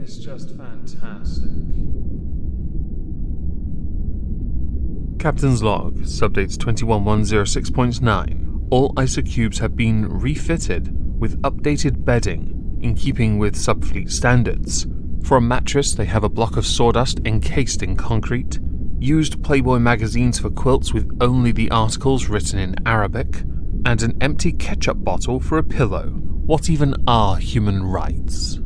It's just fantastic. Captain's log, subdates 21106.9. All isocubes have been refitted with updated bedding in keeping with subfleet standards. For a mattress, they have a block of sawdust encased in concrete, used Playboy magazines for quilts with only the articles written in Arabic, and an empty ketchup bottle for a pillow. What even are human rights?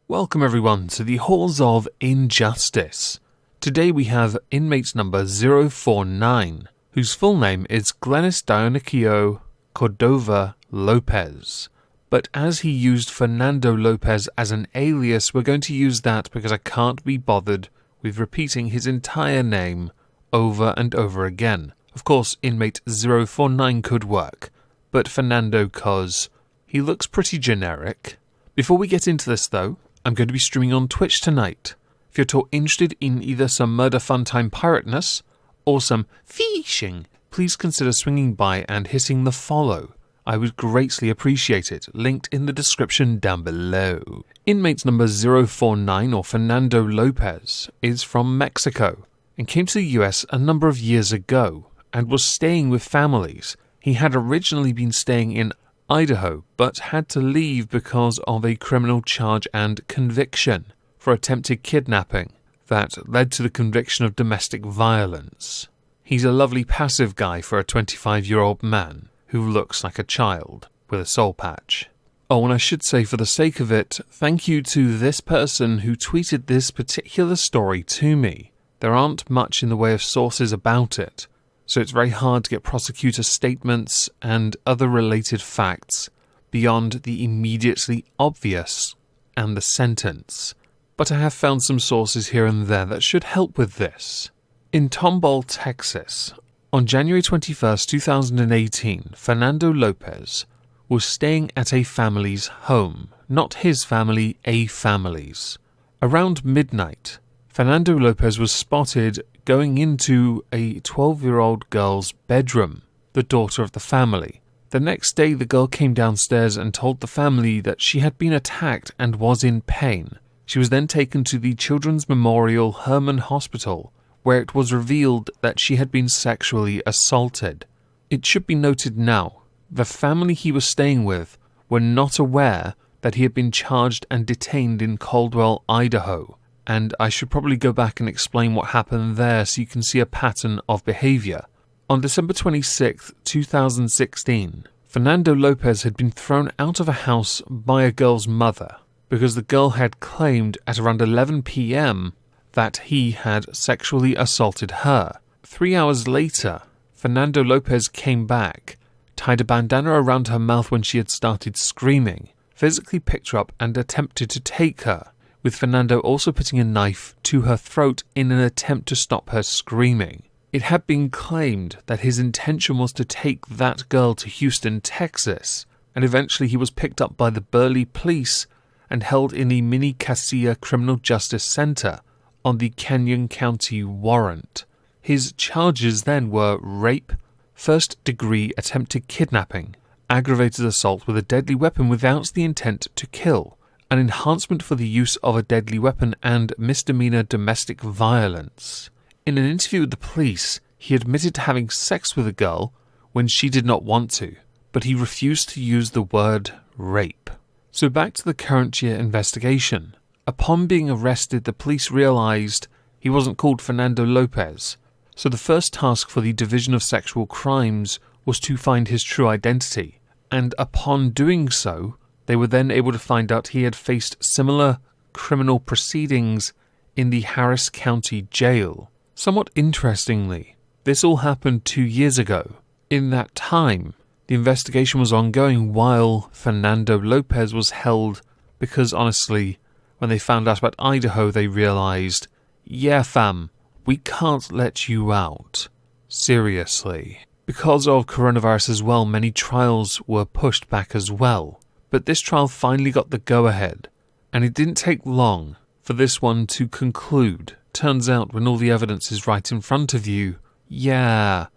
Welcome everyone to the Halls of Injustice. Today we have inmate number 049, whose full name is Glenis Dionicio Cordova-Lopez. But as he used Fernando Lopez as an alias, we're going to use that because I can't be bothered with repeating his entire name over and over again. Of course, inmate 049 could work, but Fernando cause he looks pretty generic. Before we get into this though, I'm going to be streaming on Twitch tonight. If you're at all interested in either some murder fun time pirateness or some fishing, please consider swinging by and hitting the follow. I would greatly appreciate it, linked in the description down below. Inmate number 049, or Fernando Lopez, is from Mexico and came to the US a number of years ago and was staying with families. He had originally been staying in Idaho, but had to leave because of a criminal charge and conviction for attempted kidnapping that led to the conviction of domestic violence. He's a lovely passive guy for a 25-year-old man who looks like a child with a soul patch. Oh, and I should say, for the sake of it, thank you to this person who tweeted this particular story to me. There aren't much in the way of sources about it, so it's very hard to get prosecutor statements and other related facts beyond the immediately obvious and the sentence. But I have found some sources here and there that should help with this. In Tomball, Texas, on January 21st, 2018, Fernando Lopez was staying at a family's home. Not his family, a family's. Around midnight, Fernando Lopez was spotted going into a 12-year-old girl's bedroom, the daughter of the family. The next day, the girl came downstairs and told the family that she had been attacked and was in pain. She was then taken to the Children's Memorial Hermann Hospital, where it was revealed that she had been sexually assaulted. It should be noted now, the family he was staying with were not aware that he had been charged and detained in Caldwell, Idaho, and I should probably go back and explain what happened there so you can see a pattern of behavior. On December 26, 2016, Fernando Lopez had been thrown out of a house by a girl's mother because the girl had claimed at around 11 p.m. that he had sexually assaulted her. 3 hours later, Fernando Lopez came back, tied a bandana around her mouth when she had started screaming, physically picked her up and attempted to take her, with Fernando also putting a knife to her throat in an attempt to stop her screaming. It had been claimed that his intention was to take that girl to Houston, Texas, and eventually he was picked up by the Burley police and held in the Mini Casilla Criminal Justice Center on the Canyon County warrant. His charges then were rape, first-degree attempted kidnapping, aggravated assault with a deadly weapon without the intent to kill, an enhancement for the use of a deadly weapon, and misdemeanor domestic violence. In an interview with the police, he admitted to having sex with a girl when she did not want to, but he refused to use the word rape. So back to the current year investigation. Upon being arrested, the police realized he wasn't called Fernando Lopez, so the first task for the Division of Sexual Crimes was to find his true identity, and upon doing so, they were then able to find out he had faced similar criminal proceedings in the Harris County Jail. Somewhat interestingly, this all happened 2 years ago. In that time, the investigation was ongoing while Fernando Lopez was held because, honestly, when they found out about Idaho, they realized, yeah fam, we can't let you out. Seriously. Because of coronavirus as well, many trials were pushed back as well. But this trial finally got the go-ahead, and it didn't take long for this one to conclude. Turns out when all the evidence is right in front of you, yeah.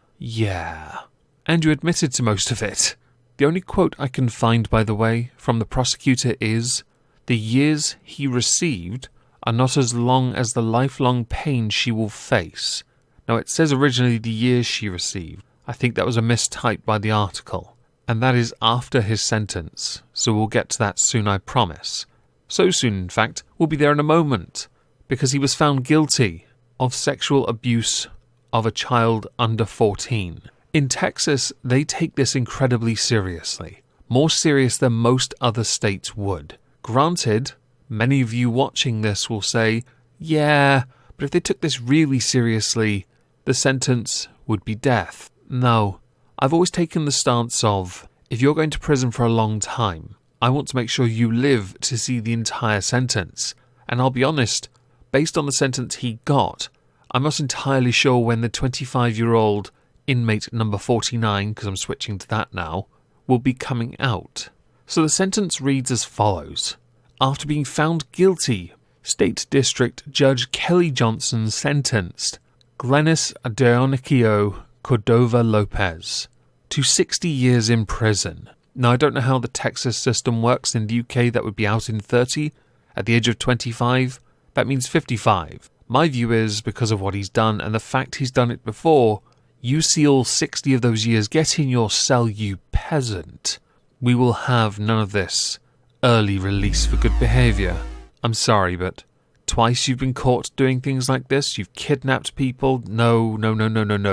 And you admitted to most of it. The only quote I can find, by the way, from the prosecutor is, The years he received are not as long as the lifelong pain she will face. Now, it says originally the years she received. I think that was a mistype by the article. And that is after his sentence, so we'll get to that soon, I promise. So soon, in fact, we'll be there in a moment, because he was found guilty of sexual abuse of a child under 14. In Texas, they take this incredibly seriously, more serious than most other states would. Granted, many of you watching this will say, yeah, but if they took this really seriously, the sentence would be death. No, I've always taken the stance of, if you're going to prison for a long time, I want to make sure you live to see the entire sentence. And I'll be honest, based on the sentence he got, I'm not entirely sure when the 25-year-old inmate number 49, because I'm switching to that now, will be coming out. So the sentence reads as follows. After being found guilty, State District Judge Kelly Johnson sentenced Glenis Dionicio Cordova-Lopez to 60 years in prison. Now, I don't know how the Texas system works. In the UK, that would be out in 30. At the age of 25, that means 55. My view is, because of what he's done and the fact he's done it before, you see all 60 of those years. Get in your cell, you peasant. We will have none of this early release for good behaviour. I'm sorry, but twice you've been caught doing things like this. You've kidnapped people. No.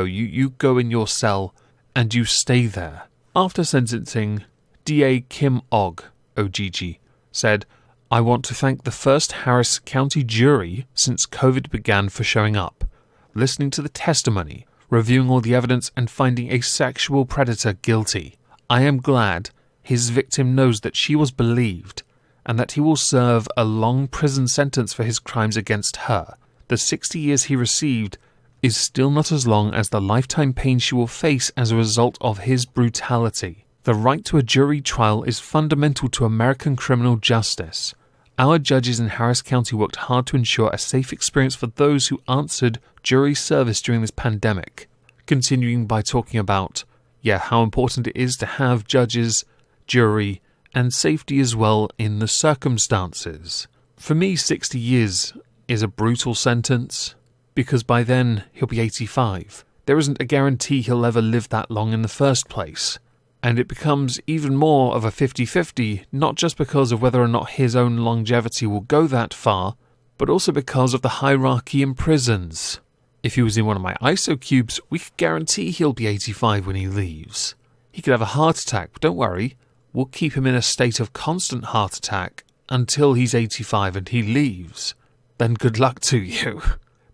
You go in your cell and you stay there. After sentencing, DA Kim Og, OGG, said, I want to thank the first Harris County jury since COVID began for showing up, listening to the testimony, reviewing all the evidence and finding a sexual predator guilty. I am glad his victim knows that she was believed and that he will serve a long prison sentence for his crimes against her. The 60 years he received is still not as long as the lifetime pain she will face as a result of his brutality. The right to a jury trial is fundamental to American criminal justice. Our judges in Harris County worked hard to ensure a safe experience for those who answered jury service during this pandemic. Continuing by talking about, how important it is to have judges, jury, and safety as well in the circumstances. For me, 60 years is a brutal sentence, because by then he'll be 85. There isn't a guarantee he'll ever live that long in the first place. And it becomes even more of a 50-50, not just because of whether or not his own longevity will go that far, but also because of the hierarchy in prisons. If he was in one of my ISO cubes, we could guarantee he'll be 85 when he leaves. He could have a heart attack, but don't worry, we'll keep him in a state of constant heart attack until he's 85 and he leaves. Then good luck to you.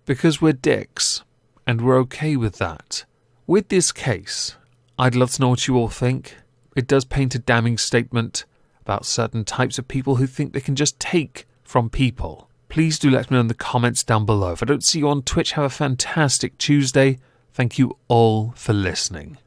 Because we're dicks, and we're okay with that. With this case, I'd love to know what you all think. It does paint a damning statement about certain types of people who think they can just take from people. Please do let me know in the comments down below. If I don't see you on Twitch, have a fantastic Tuesday. Thank you all for listening.